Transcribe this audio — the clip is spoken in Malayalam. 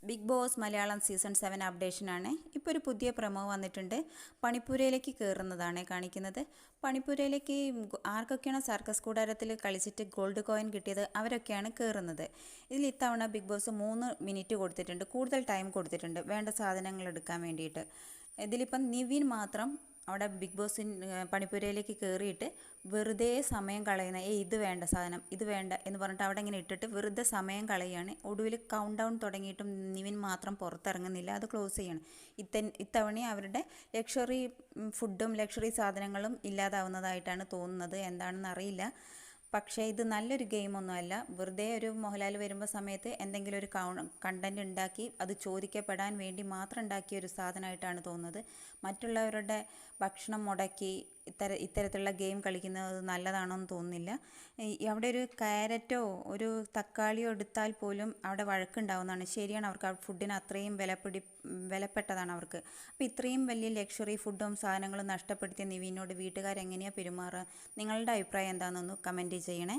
ബിഗ് ബോസ് മലയാളം സീസൺ 7 അപ്ഡേഷനാണ്. ഇപ്പോൾ ഒരു പുതിയ പ്രൊമോ വന്നിട്ടുണ്ട്. പണിപ്പുരയിലേക്ക് കയറുന്നതാണ് കാണിക്കുന്നത്. പണിപ്പുരയിലേക്ക് ആർക്കൊക്കെയാണ് സർക്കസ് കൂടാരത്തിൽ കളിച്ചിട്ട് ഗോൾഡ് കോയിൻ കിട്ടിയത് അവരൊക്കെയാണ് കയറുന്നത്. ഇതിൽ ഇത്തവണ ബിഗ് ബോസ് 3 മിനിറ്റ് കൊടുത്തിട്ടുണ്ട്, കൂടുതൽ ടൈം കൊടുത്തിട്ടുണ്ട് വേണ്ട സാധനങ്ങൾ എടുക്കാൻ വേണ്ടിയിട്ട്. ഇതിലിപ്പം നിവിൻ മാത്രം അവിടെ ബിഗ് ബോസിൻ പണിപ്പുരയിലേക്ക് കയറിയിട്ട് വെറുതെ സമയം കളയുന്ന ഇത് വേണ്ട സാധനം ഇത് വേണ്ട എന്ന് പറഞ്ഞിട്ട് അവിടെ ഇങ്ങനെ ഇട്ടിട്ട് വെറുതെ സമയം കളയുകയാണ്. ഒടുവിൽ കൗണ്ട് ഡൗൺ തുടങ്ങിയിട്ടും നിവിൻ മാത്രം പുറത്തിറങ്ങുന്നില്ല, അത് ക്ലോസ് ചെയ്യണം. ഇത്തവണ അവരുടെ ലക്ഷറി ഫുഡും ലക്ഷറി സാധനങ്ങളും ഇല്ലാതാവുന്നതായിട്ടാണ് തോന്നുന്നത്, എന്താണെന്ന് അറിയില്ല. പക്ഷേ ഇത് നല്ലൊരു ഗെയിമൊന്നുമല്ല. വെറുതെ ഒരു മോഹൻലാൽ വരുമ്പോൾ സമയത്ത് എന്തെങ്കിലും ഒരു കണ്ടൻറ് ഉണ്ടാക്കി അത് ചോദിക്കപ്പെടാൻ വേണ്ടി മാത്രം ഉണ്ടാക്കിയ ഒരു സാധനമായിട്ടാണ് തോന്നുന്നത്. മറ്റുള്ളവരുടെ ഭക്ഷണം മുടക്കി ഇത്തരത്തിലുള്ള ഗെയിം കളിക്കുന്നത് നല്ലതാണോ എന്ന് തോന്നുന്നില്ല. അവിടെ ഒരു ക്യാരറ്റോ ഒരു തക്കാളിയോ എടുത്താൽ പോലും അവിടെ വഴക്കുണ്ടാവുന്നതാണ്. ശരിയാണ്, അവർക്ക് ആ ഫുഡിന് അത്രയും വിലപ്പെട്ടതാണ് അവർക്ക്. അപ്പോൾ ഇത്രയും വലിയ ലക്ഷറി ഫുഡും സാധനങ്ങളും നഷ്ടപ്പെടുത്തിയ നിവിനോട് വീട്ടുകാരെങ്ങനെയാണ് പെരുമാറുക? നിങ്ങളുടെ അഭിപ്രായം എന്താണെന്നൊന്ന് കമൻറ്റ് ചെയ്യണേ.